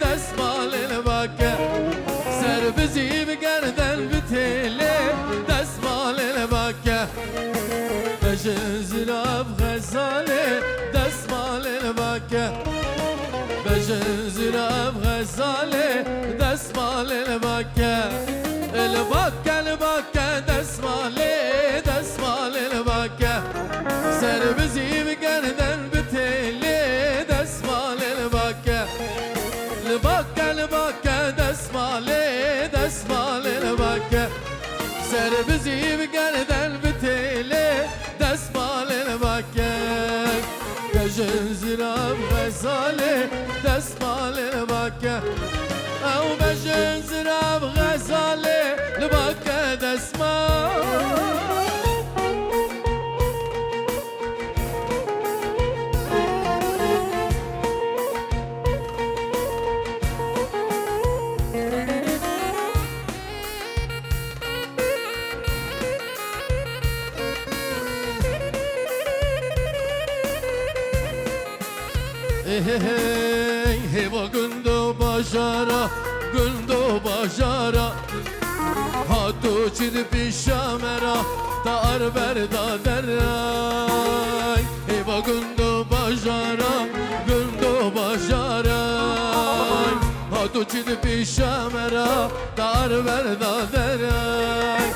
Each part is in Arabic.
دستمال الباکه سر بزی بگردن بتله دستمال الباکه بجن زراب غزاله دستمال الباکه بجن زراب غزاله دستمال الباکه الباکه الباکه دستماله دستمال الباکه سر بزی بگردن بتله دستمال الباکه الباکه الباکه دستماله دستمال الباکه سر بزی بگردن بتله دستمال الباکه بجن زراب غزاله دستمال الباکه او بجن زراب غزاله الباکه دستمال هوا گندو باشارا گندو باشارا هاتو چید پیشا مرا دار بردا درای هوا گندو باشارا گندو باشارا هاتو چید پیشا مرا دار بردا درای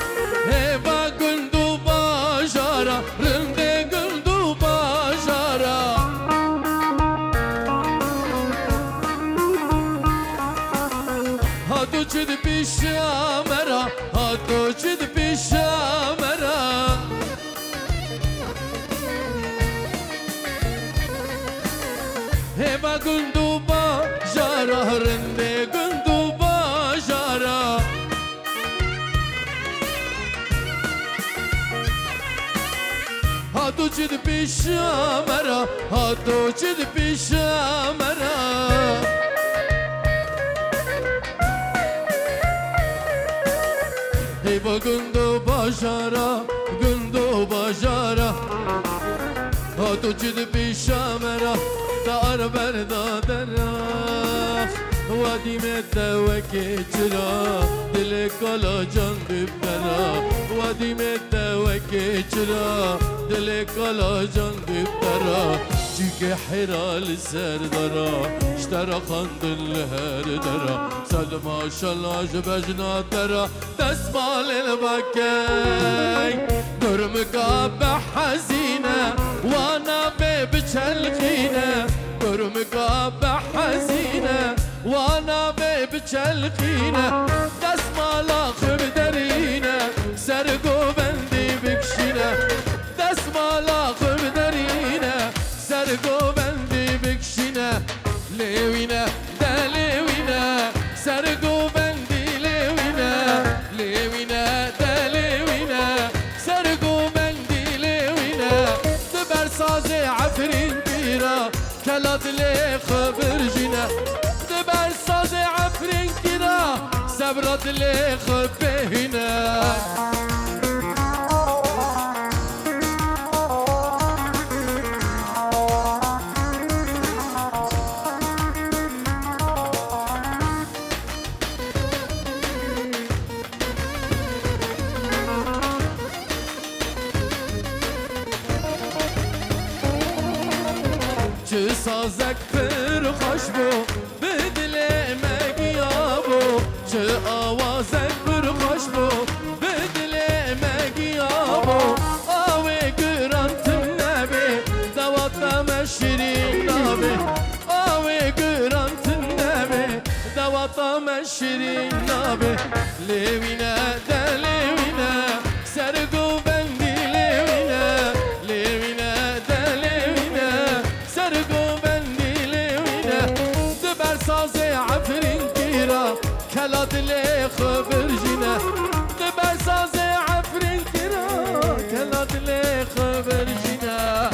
هوا گندو باشارا رنده گندو باشارا هاتو چید پیشا مرا هاتو چید پیشا مرا هوا گندو باجارا رنده گندو باجارا هاتو چید پیشا مرا هاتو چید پیشا مرا هوا گندو باجارا گندو باجارا هاتو چید پیشا مرا دار بردا درخ وادی متوکی چرا دل کالا جان ببرا وادی متوکی چرا دل کالا جان ببرا چیک حرال سر دارا اشترا خاندن لهر دارا سلما شلا جبجنا دارا دستمال الباکی درمکا بحزینه وانا بچلخینه درمکا بحزینه وانا بچلخینه دستمالا خب درینه سرگو بندی بکشینه دستمالا خب درینه سرگو بندی بکشینه لیوینه دلیوینه سرگو بندی لیوینه لیوینه دلیوینه سرگو بندی لیوینه دبر ساز عفرین گیرا کلات لی خبر جینه دبر ساز عفرین گیرا سبرات لی خبهینه چه سازک پر خوش بو به دل مگیابو چه آوازک پر خوش بو به دل مگیابو آوه گرانتم نبی دواتم شیرین نبی آوه گرانتم نبی دواتم شیرین نبی لیوینه دلیوینه سرگو بندی لیوینه لیوینه دلیوینه سرگو بندی لیوینه دبر ساز عفرین گیرا کلاد لی خبر جینه دبر ساز عفرین گیرا کلاد لی خبر جینه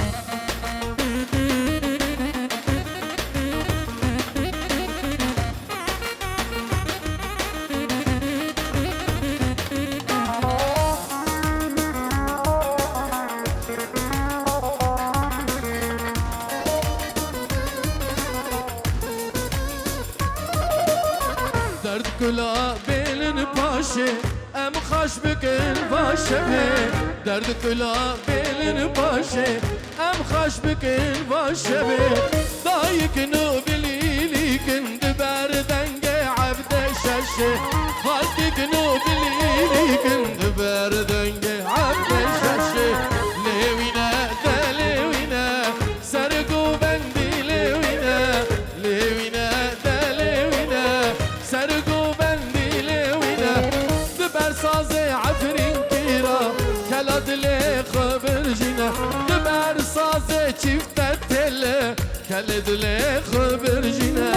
درد كلا بيلن باشي ام خاش بكن باشبه درد كلا بيلن باشي ام خاش بكن باشبه دايك نو بليلي كند بردنگ عبد ششه خالتك نو بليلي كند بردنگ عبد ششه لوينا دلوينا سرقو بندي لوينا لوينا دلوينا سرقو بندي لوينا دبر سازي عفرين كيرا كلاد لي خبر جينا دبر سازي çift تل كلاد لي خبر جينا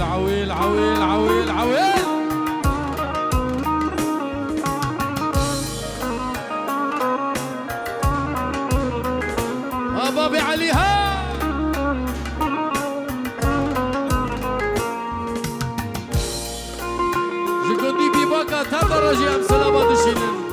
عويل عويل عويل عويل بابي عليها جكوندي بيباكا تدرجي ام سلامة دشينن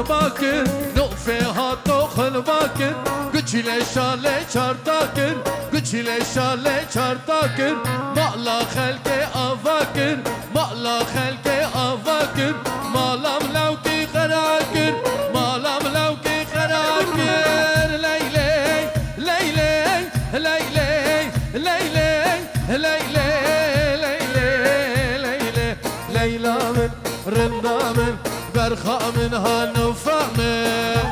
باكر نوفي هاتو خل باكر قچله شاله چارتاكر قچله شاله چارتاكر مالا خلق افاكر مالا خلق افاكر مالام لوكي خراكر مالام لوكي خراكر ليلي ليلي ليلي ليلي ليلي ليلي ليلي ليلى من رندا من برخا من هالنوفا من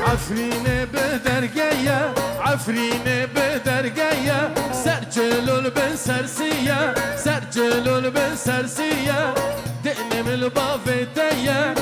عفريني بدرقية عفريني بدرقية سرجلول بن سرسية سرجلول بن سرسية دقني من البافيتية